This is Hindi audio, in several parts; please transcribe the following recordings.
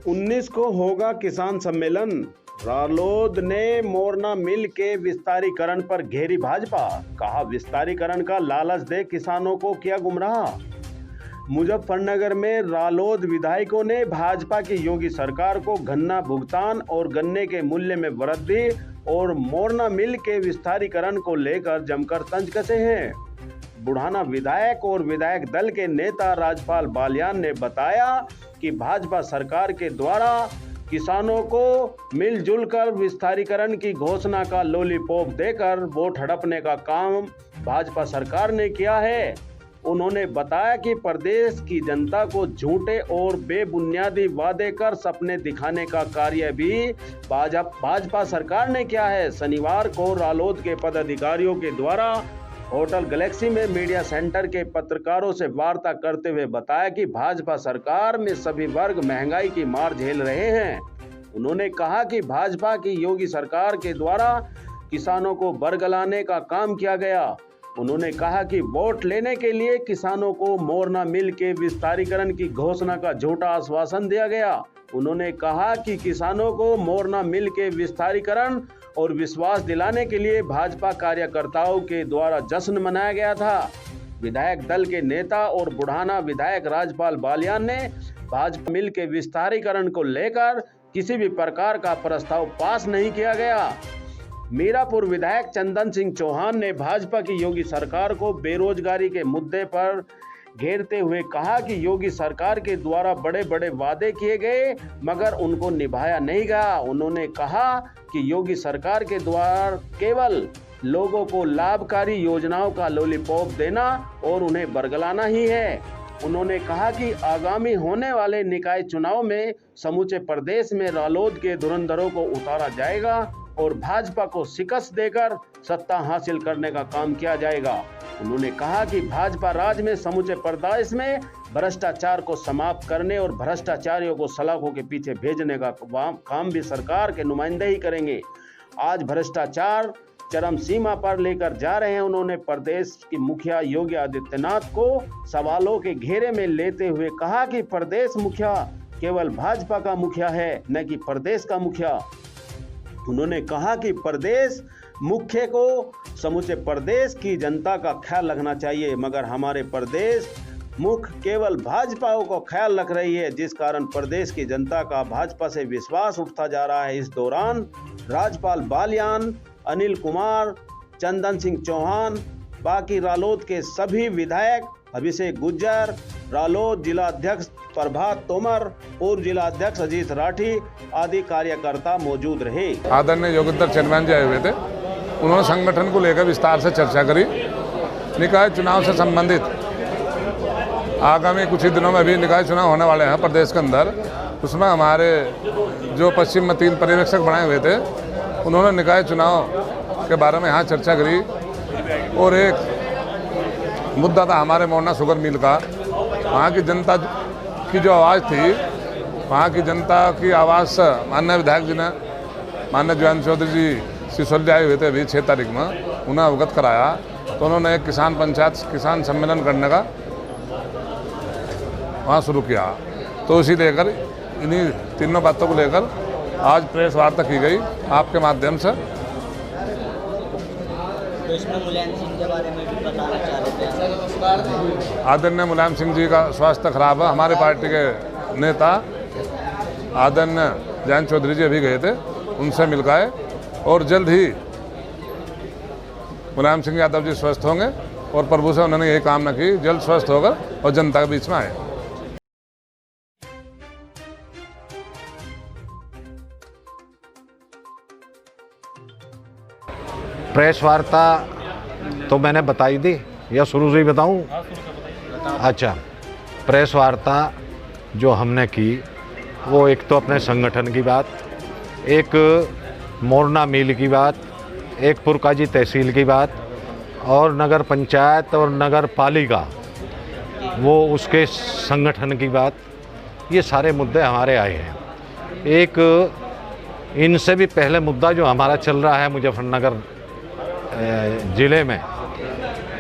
19 को होगा किसान सम्मेलन। रालोद ने मोरना मिल के विस्तारीकरण पर घेरी भाजपा। कहा विस्तारीकरण का लालच दे किसानों को किया गुमराह। मुजफ्फरनगर में रालोद विधायकों ने भाजपा की योगी सरकार को गन्ना भुगतान और गन्ने के मूल्य में वृद्धि और मोरना मिल के विस्तारीकरण को लेकर जमकर तंज कसे हैं। बुढ़ाना विधायक और विधायक दल के नेता राजपाल बालियान ने बताया कि भाजपा सरकार के द्वारा किसानों को मिलजुल कर विस्तारीकरण की घोषणा का लॉलीपॉप देकर वोट हड़पने का काम भाजपा सरकार ने किया है। उन्होंने बताया कि प्रदेश की जनता को झूठे और बेबुनियादी वादे कर सपने दिखाने का कार्य भी भाजपा सरकार ने किया है। शनिवार को रालोद के पदाधिकारियों के द्वारा होटल गैलेक्सी में मीडिया सेंटर के पत्रकारों से वार्ता करते हुए बताया कि भाजपा सरकार में सभी वर्ग महंगाई की मार झेल रहे हैं। उन्होंने कहा कि भाजपा की योगी सरकार के द्वारा किसानों को बरगलाने का काम किया गया। उन्होंने कहा कि वोट लेने के लिए किसानों को मोरना मिल के विस्तारीकरण की घोषणा का झूठा आश्वासन दिया गया। उन्होंने कहा कि किसानों को मोरना मिल के विस्तारीकरण और विश्वास दिलाने के लिए भाजपा कार्यकर्ताओं के द्वारा जश्न मनाया गया था। विधायक दल के नेता और बुढ़ाना विधायक राजपाल बालियान ने भाजपा मिल के विस्तारीकरण को लेकर किसी भी प्रकार का प्रस्ताव पास नहीं किया गया। मीरापुर विधायक चंदन सिंह चौहान ने भाजपा की योगी सरकार को बेरोजगारी के मुद्दे पर घेरते हुए कहा कि योगी सरकार के द्वारा बड़े बड़े वादे किए गए मगर उनको निभाया नहीं गया। उन्होंने कहा कि योगी सरकार के द्वारा केवल लोगों को लाभकारी योजनाओं का लॉलीपॉप देना और उन्हें बरगलाना ही है। उन्होंने कहा कि आगामी होने वाले निकाय चुनाव में समूचे प्रदेश में रालोद के धुरंधरों को उतारा जाएगा और भाजपा को शिकस्त देकर सत्ता हासिल करने का काम किया जाएगा। उन्होंने कहा कि भाजपा राज में समूचे प्रदेश में भ्रष्टाचार को समाप्त करने और भ्रष्टाचारियों को सलाखों के पीछे भेजने का काम भी सरकार के नुमाइंदे ही करेंगे। आज भ्रष्टाचार चरम सीमा पर लेकर जा रहे हैं। उन्होंने प्रदेश की मुखिया योगी आदित्यनाथ को सवालों के घेरे में लेते हुए कहा कि प्रदेश मुखिया केवल भाजपा का मुखिया है, न कि प्रदेश का मुखिया। उन्होंने कहा कि प्रदेश मुख्य को समूचे प्रदेश की जनता का ख्याल रखना चाहिए मगर हमारे प्रदेश मुख्य केवल भाजपा को ख्याल रख रही है, जिस कारण प्रदेश की जनता का भाजपा से विश्वास उठता जा रहा है। इस दौरान राजपाल बालियान, अनिल कुमार, चंदन सिंह चौहान, बाकी रालोद के सभी विधायक, अभिषेक गुज्जर, रालोद जिला अध्यक्ष प्रभात तोमर, पूर्व जिला अध्यक्ष अजीत राठी आदि कार्यकर्ता मौजूद रहे। आदरणीय योगेंद्र चेयरमैन जी आए हुए थे। उन्होंने संगठन को लेकर विस्तार से चर्चा करी। निकाय चुनाव से संबंधित आगामी कुछ ही दिनों में भी निकाय चुनाव होने वाले हैं प्रदेश के अंदर। उसमें हमारे जो पश्चिम में 3 पर्यवेक्षक बनाए हुए थे, उन्होंने निकाय चुनाव के बारे में यहाँ चर्चा करी। और एक मुद्दा था हमारे मोरना शुगर मिल का। वहाँ की जनता की जो आवाज़ थी, वहाँ की जनता की आवाज़ से माननीय विधायक जी ने, माननीय जयंत चौधरी जी सिसोदिया आए हुए थे अभी 6 तारीख में, उन्हें अवगत कराया। तो उन्होंने एक किसान पंचायत किसान सम्मेलन करने का वहाँ शुरू किया। तो उसी लेकर इन्हीं तीनों बातों को लेकर आज प्रेस वार्ता की गई आपके माध्यम से। तो इसमें मुलायम सिंह के बारे में भी बताना चाह रहे थे। आदरणीय मुलायम सिंह जी का स्वास्थ्य खराब है। हमारे पार्टी के नेता आदरणीय जयंत चौधरी जी अभी गए थे, उनसे मिल गए और जल्द ही मुलायम सिंह यादव जी स्वस्थ होंगे और प्रभु से उन्होंने यही कामना की जल्द स्वस्थ होकर और जनता के बीच में आए। प्रेस वार्ता तो मैंने बताई दी या शुरू से ही बताऊं? अच्छा, प्रेस वार्ता जो हमने की वो एक तो अपने संगठन की बात, एक मोरना मिल की बात, एक पुरकाजी तहसील की बात और नगर पंचायत और नगर पालिका वो उसके संगठन की बात, ये सारे मुद्दे हमारे आए हैं। एक इनसे भी पहले मुद्दा जो हमारा चल रहा है मुजफ्फरनगर ज़िले में,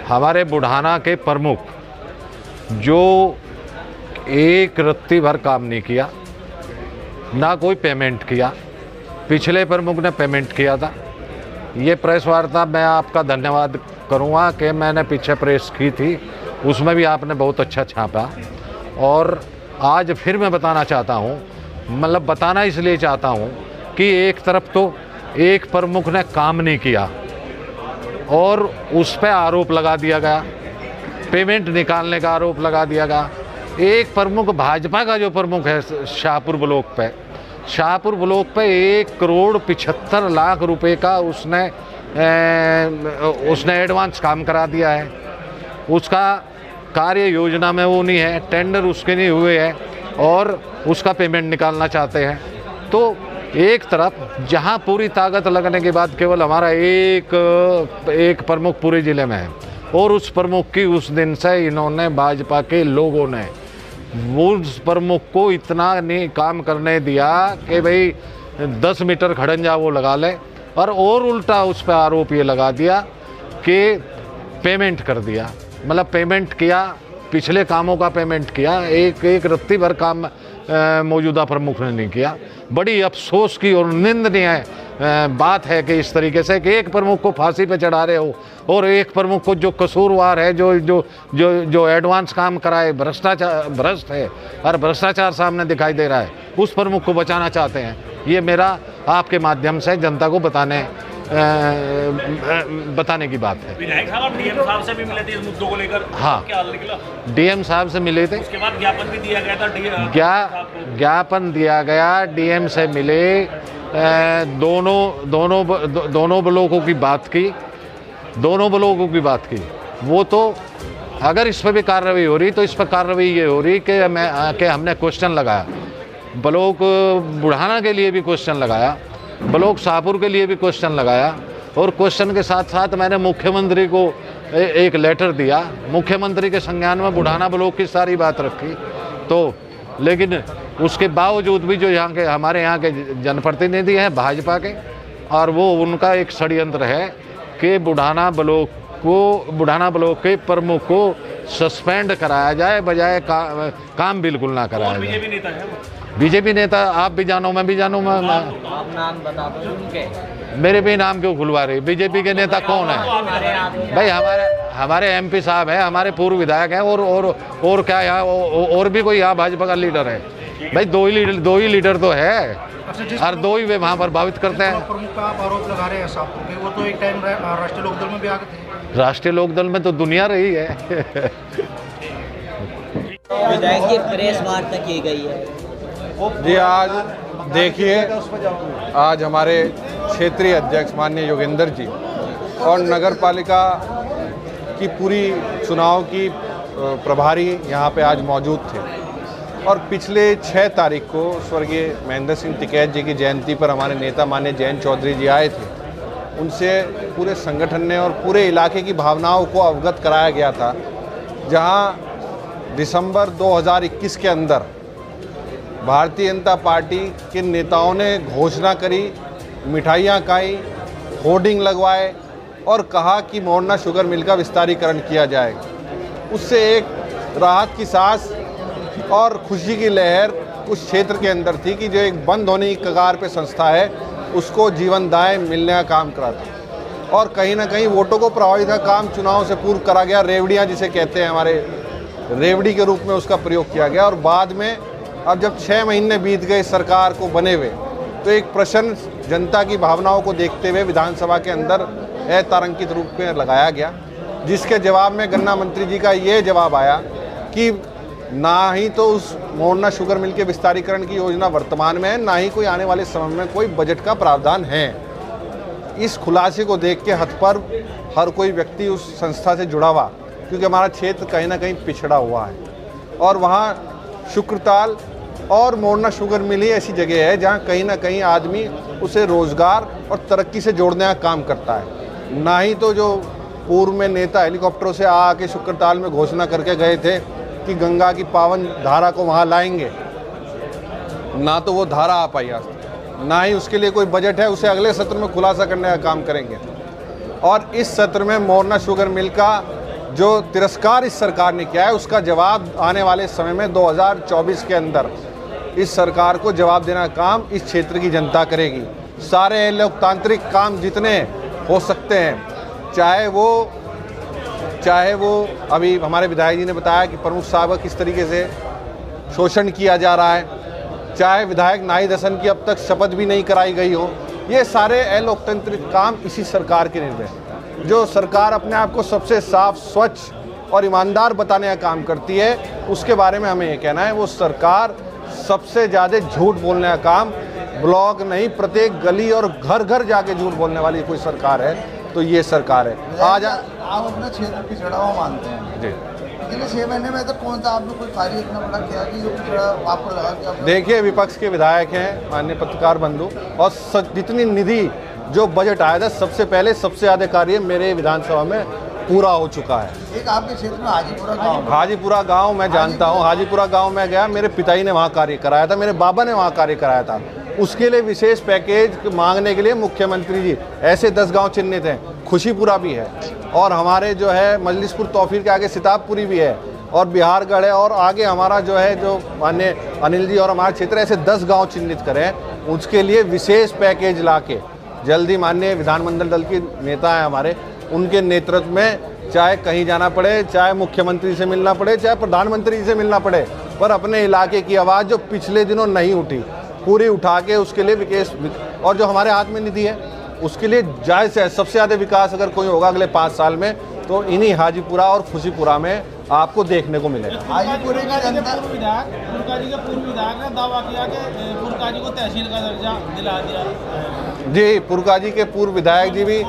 हमारे बुढ़ाना के प्रमुख जो एक रत्ती भर काम नहीं किया, ना कोई पेमेंट किया। पिछले प्रमुख ने पेमेंट किया था। ये प्रेस वार्ता मैं आपका धन्यवाद करूँगा कि मैंने पीछे प्रेस की थी, उसमें भी आपने बहुत अच्छा छापा। और आज फिर मैं बताना चाहता हूँ, मतलब बताना इसलिए चाहता हूँ कि एक तरफ तो एक प्रमुख ने काम नहीं किया और उस पर आरोप लगा दिया गया, पेमेंट निकालने का आरोप लगा दिया गया। एक प्रमुख भाजपा का जो प्रमुख है शाहपुर ब्लॉक पे 1,75,00,000 रुपए का उसने एडवांस काम करा दिया है। उसका कार्य योजना में वो नहीं है, टेंडर उसके नहीं हुए हैं और उसका पेमेंट निकालना चाहते हैं। तो एक तरफ जहां पूरी ताकत लगने के बाद केवल हमारा एक प्रमुख पूरे ज़िले में है और उस प्रमुख की उस दिन से इन्होंने भाजपा के लोगों ने उस प्रमुख को इतना नहीं काम करने दिया कि भाई 10 मीटर खड़ंजा वो लगा ले, और उल्टा उस पर आरोप ये लगा दिया कि पेमेंट कर दिया। मतलब पेमेंट किया, पिछले कामों का पेमेंट किया, एक रत्ती भर काम मौजूदा प्रमुख ने नहीं किया। बड़ी अफसोस की और निंदनीय बात है कि इस तरीके से कि एक प्रमुख को फांसी पे चढ़ा रहे हो और एक प्रमुख को जो कसूरवार है, जो एडवांस काम कराए, भ्रष्ट है और भ्रष्टाचार सामने दिखाई दे रहा है, उस प्रमुख को बचाना चाहते हैं। ये मेरा आपके माध्यम से जनता को बताने की बात है। विधायक साहब, आप डीएम साहब से भी मिले थे इस मुद्दों को लेकर? हाँ, क्या हल निकला? डीएम साहब से मिले थे, उसके बाद ज्ञापन भी दिया गया था। ज्ञापन दिया गया, डीएम से मिले, दोनों ब्लॉकों की बात की। वो तो अगर इस पर भी कार्रवाई हो रही तो इस पर कार्रवाई ये हो रही कि हमने क्वेश्चन लगाया, ब्लॉक बुढ़ाना के लिए भी क्वेश्चन लगाया, ब्लॉक शाहपुर के लिए भी क्वेश्चन लगाया, और क्वेश्चन के साथ साथ मैंने मुख्यमंत्री को एक लेटर दिया। मुख्यमंत्री के संज्ञान में बुढ़ाना ब्लॉक की सारी बात रखी। तो लेकिन उसके बावजूद भी जो हमारे यहाँ के जनप्रतिनिधि हैं भाजपा के, और वो उनका एक षड्यंत्र है कि बुढ़ाना ब्लॉक के प्रमुख को सस्पेंड कराया जाए, बजाय काम बिल्कुल ना कराया जाए। बीजेपी नेता आप भी जानो, मैं भी जानूँ। आप नाम बता दो उनके। मेरे भी नाम क्यों खुलवा रही? बीजेपी के नेता कौन है भाई? हमारे एमपी साहब हैं, हमारे पूर्व विधायक हैं, और क्या यहाँ और भी कोई यहाँ भाजपा का लीडर है? भाई दो ही लीडर तो है, और दो ही वे वहाँ प्रभावित करते हैं। प्रमुख का आप आरोप लगा रहे हैं शाहपुर पे, वो तो एक टाइम राष्ट्रीय लोकदल में भी आ गए थे। राष्ट्रीय लोकदल में तो दुनिया रही है। विधायक की प्रेस वार्ता की गई है जी। आज देखिए, आज हमारे क्षेत्रीय अध्यक्ष माननीय योगेंद्र जी और नगर पालिका की पूरी चुनाव की प्रभारी यहाँ पे आज मौजूद थे, और पिछले 6 तारीख को स्वर्गीय महेंद्र सिंह टिकैत जी की जयंती पर हमारे नेता माननीय जयंत चौधरी जी आए थे। उनसे पूरे संगठन ने और पूरे इलाके की भावनाओं को अवगत कराया गया था, जहाँ दिसंबर 2021 के अंदर भारतीय जनता पार्टी के नेताओं ने घोषणा करी, मिठाइयाँ खाई, होर्डिंग लगवाए और कहा कि मोरना शुगर मिल का विस्तारीकरण किया जाएगा। उससे एक राहत की सांस और खुशी की लहर उस क्षेत्र के अंदर थी कि जो एक बंद होने की कगार पे संस्था है उसको जीवनदाय मिलने का काम करा था, और कहीं ना कहीं वोटों को प्रभावित का काम चुनाव से पूर्व करा गया। रेवड़ियाँ जिसे कहते हैं, हमारे रेवड़ी के रूप में उसका प्रयोग किया गया, और बाद में अब जब 6 महीने बीत गए सरकार को बने हुए, तो एक प्रश्न जनता की भावनाओं को देखते हुए विधानसभा के अंदर अतारांकित रूप में लगाया गया, जिसके जवाब में गन्ना मंत्री जी का ये जवाब आया कि ना ही तो उस मोरना शुगर मिल के विस्तारीकरण की योजना वर्तमान में है, ना ही कोई आने वाले समय में कोई बजट का प्रावधान है। इस खुलासे को देख के हतपर हर कोई व्यक्ति उस संस्था से जुड़ा हुआ, क्योंकि हमारा क्षेत्र कहीं ना कहीं पिछड़ा हुआ है, और वहाँ शुक्रताल और मोरना शुगर मिल ही ऐसी जगह है जहाँ कहीं ना कहीं आदमी उसे रोज़गार और तरक्की से जोड़ने का काम करता है। ना ही तो जो पूर्व में नेता हेलीकॉप्टरों से आके शुक्रताल में घोषणा करके गए थे कि गंगा की पावन धारा को वहाँ लाएंगे, ना तो वो धारा आ पाई आज तक, ना ही उसके लिए कोई बजट है। उसे अगले सत्र में खुलासा करने का काम करेंगे, और इस सत्र में मोरना शुगर मिल का जो तिरस्कार इस सरकार ने किया है उसका जवाब आने वाले समय में 2024 के अंदर इस सरकार को जवाब देना काम इस क्षेत्र की जनता करेगी। सारे लोकतांत्रिक काम जितने हो सकते हैं, चाहे वो अभी हमारे विधायक जी ने बताया कि प्रमुख साहब का किस तरीके से शोषण किया जा रहा है, चाहे विधायक नाहिद हसन की अब तक शपथ भी नहीं कराई गई हो, ये सारे अलोकतांत्रिक काम इसी सरकार के निर्णय हैं। जो सरकार अपने आप को सबसे साफ, स्वच्छ और ईमानदार बताने का काम करती है, उसके बारे में हमें ये कहना है, वो सरकार सबसे ज़्यादा झूठ बोलने का काम, ब्लॉक नहीं प्रत्येक गली और घर घर जाके झूठ बोलने वाली कोई सरकार है तो ये सरकार है। आज आप अपना क्षेत्र पिछड़ा हुआ मानते हैं जी, पिछले 6 महीने में तो कौन सा आपने कोई कार्य इतना बड़ा किया कि जो पिछड़ा आपको लगा कि आप देखिए, विपक्ष के विधायक हैं माननीय पत्रकार बंधु, और जितनी निधि जो बजट आया था सबसे पहले सबसे ज़्यादा कार्य मेरे विधानसभा में पूरा हो चुका है। एक आपके क्षेत्र में हाजीपुरा गाँव, हाजीपुरा गांव मैं जानता हूं, हाजीपुरा गांव में गया, मेरे पिताजी ने वहां कार्य कराया था, मेरे बाबा ने वहां कार्य कराया था। उसके लिए विशेष पैकेज मांगने के लिए मुख्यमंत्री जी ऐसे 10 गांव चिन्हित हैं। खुशीपुरा भी है और हमारे जो है मजलिसपुर तौफीर के आगे सिताबपुरी भी है और बिहारगढ़ है और आगे हमारा जो है जो माननीय अनिल जी और हमारा क्षेत्र, ऐसे 10 गाँव चिन्हित करें। उसके लिए विशेष पैकेज ला के जल्दी माननीय विधानमंडल दल के नेता हैं हमारे, उनके नेतृत्व में चाहे कहीं जाना पड़े, चाहे मुख्यमंत्री से मिलना पड़े, चाहे प्रधानमंत्री से मिलना पड़े, पर अपने इलाके की आवाज़ जो पिछले दिनों नहीं उठी पूरी उठा के उसके लिए विकास, और जो हमारे हाथ में निधि है उसके लिए जायज़ है। सबसे ज़्यादा विकास अगर कोई होगा अगले 5 साल में तो इन्हीं हाजीपुरा और खुशीपुरा में आपको देखने को मिलेगा। हाजीपुरे की जनता पुरकाजी के पूर्व विधायक ने दावा किया कि पुरकाजी को तहसील का दर्जा दिला दिया। जी, पुरकाजी के पूर्व विधायक जी भी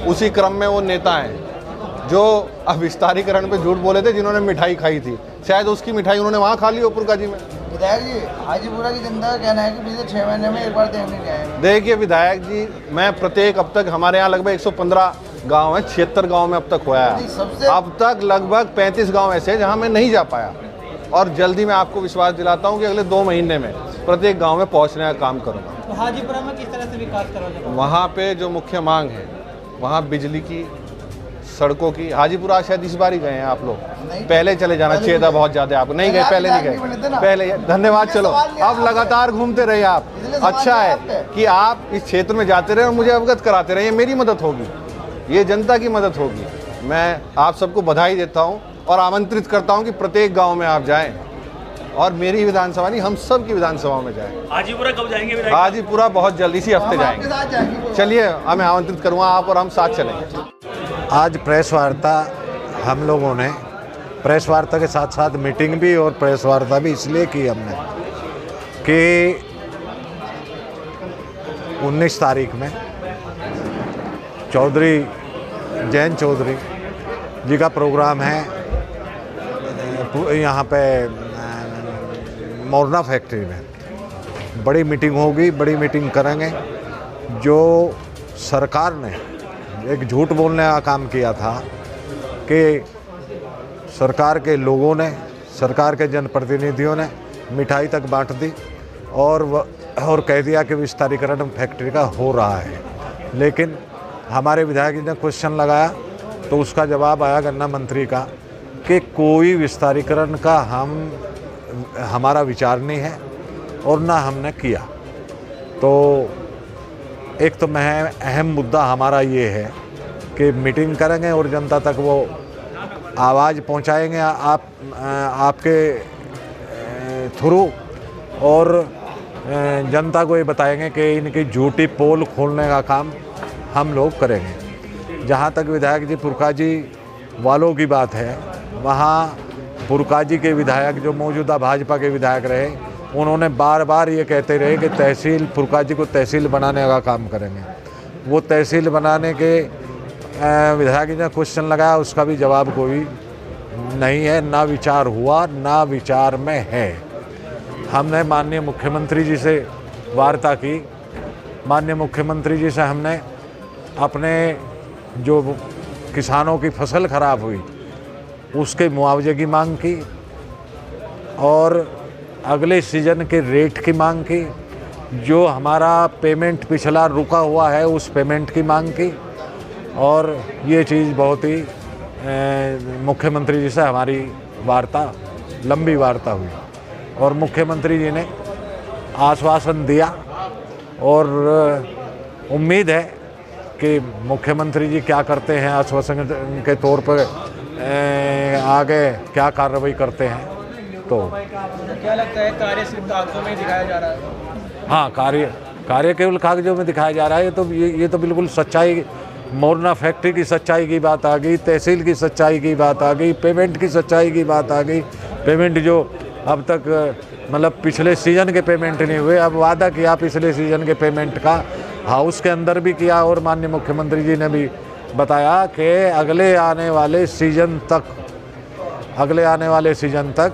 उसी क्रम में वो नेता हैं जो अब विस्तारीकरण पे झूठ बोले थे, जिन्होंने मिठाई खाई थी, शायद उसकी मिठाई उन्होंने वहाँ खा ली हो पुरकाजी में। विधायक जी, हाजीपुरा की जनता का कहना है कि पिछले 6 महीने में एक बार देखने नहीं आए। देखिए विधायक जी, मैं प्रत्येक अब तक हमारे यहाँ लगभग 115 गांव हैं, 76 गांव में अब तक हुआ है। अब तक लगभग 35 गांव ऐसे हैं जहां मैं नहीं जा पाया, और जल्दी मैं आपको विश्वास दिलाता हूं कि अगले 2 महीने में प्रत्येक गांव में पहुंचने का काम करूंगा। तो हाजीपुरा में किस तरह से विकास करोगे? वहाँ पे जो मुख्य मांग है, वहाँ बिजली की, सड़कों की। हाजीपुरा शायद इस बार ही गए हैं आप लोग, पहले चले जाना चाहिए था बहुत ज़्यादा, आप नहीं गए, पहले नहीं गए, पहले। धन्यवाद, चलो अब लगातार घूमते रहिए आप। अच्छा है कि आप इस क्षेत्र में जाते रहे और मुझे अवगत कराते रहे, ये मेरी मदद होगी, ये जनता की मदद होगी। मैं आप सबको बधाई देता हूँ और आमंत्रित करता हूँ कि प्रत्येक गाँव में आप जाएँ और मेरी विधानसभा नहीं, हम सब की विधानसभा में जाएँ। हाजीपुरा कब जाएंगे विधायक? हाजीपुरा बहुत जल्दी, इसी हफ्ते जाएंगे। चलिए, मैं आमंत्रित करूँगा आप और हम साथ चलेंगे। आज प्रेस वार्ता हम लोगों ने, प्रेस वार्ता के साथ साथ मीटिंग भी और प्रेस वार्ता भी इसलिए की हमने कि 19 तारीख में जैन चौधरी जी का प्रोग्राम है यहाँ पे मोरना फैक्ट्री में। बड़ी मीटिंग होगी, बड़ी मीटिंग करेंगे। जो सरकार ने एक झूठ बोलने का काम किया था कि सरकार के लोगों ने, सरकार के जनप्रतिनिधियों ने मिठाई तक बांट दी और कह दिया कि विस्तारीकरण फैक्ट्री का हो रहा है। लेकिन हमारे विधायक जी ने क्वेश्चन लगाया तो उसका जवाब आया गन्ना मंत्री का कि कोई विस्तारीकरण का हमारा विचार नहीं है और ना हमने किया। तो एक तो अहम मुद्दा हमारा ये है कि मीटिंग करेंगे और जनता तक वो आवाज़ पहुंचाएंगे आपके थ्रू, और जनता को ये बताएंगे कि इनकी झूठी पोल खोलने का काम हम लोग करेंगे। जहाँ तक विधायक जी पुरकाजी वालों की बात है, वहाँ पुरकाजी के विधायक जो मौजूदा भाजपा के विधायक रहे, उन्होंने बार बार ये कहते रहे कि तहसील, पुरकाजी को तहसील बनाने का काम करेंगे। वो तहसील बनाने के विधायक जी ने क्वेश्चन लगाया, उसका भी जवाब कोई नहीं है, ना विचार हुआ ना विचार में है। हमने माननीय मुख्यमंत्री जी से वार्ता की, माननीय मुख्यमंत्री जी से हमने अपने जो किसानों की फसल खराब हुई उसके मुआवजे की मांग की और अगले सीजन के रेट की मांग की, जो हमारा पेमेंट पिछला रुका हुआ है उस पेमेंट की मांग की। और ये चीज़ बहुत ही मुख्यमंत्री जी से हमारी वार्ता, लंबी वार्ता हुई और मुख्यमंत्री जी ने आश्वासन दिया और उम्मीद है कि मुख्यमंत्री जी क्या करते हैं आश्वासन के तौर पर, आगे क्या कार्रवाई करते हैं। तो क्या लगता है कार्य सिर्फ कागजों में दिखाया जा रहा है? हाँ, कार्य केवल कागजों में दिखाया जा रहा है। तो ये तो बिल्कुल सच्चाई, मोरना फैक्ट्री की सच्चाई की बात आ गई, तहसील की सच्चाई की बात आ गई, पेमेंट की सच्चाई की बात आ गई। पेमेंट जो अब तक मतलब पिछले सीजन के पेमेंट नहीं हुए, अब वादा किया पिछले सीजन के पेमेंट का, हाउस के अंदर भी किया और माननीय मुख्यमंत्री जी ने भी बताया कि अगले आने वाले सीजन तक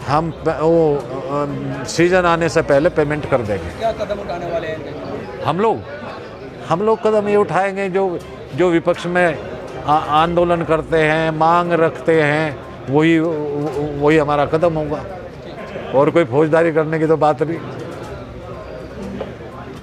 हम वो सीजन आने से पहले पेमेंट कर देंगे। क्या कदम उठाने वाले हैं हम लोग कदम ये उठाएंगे जो विपक्ष में आंदोलन करते हैं, मांग रखते हैं, वही हमारा कदम होगा। और कोई फौजदारी करने की तो बात नहीं।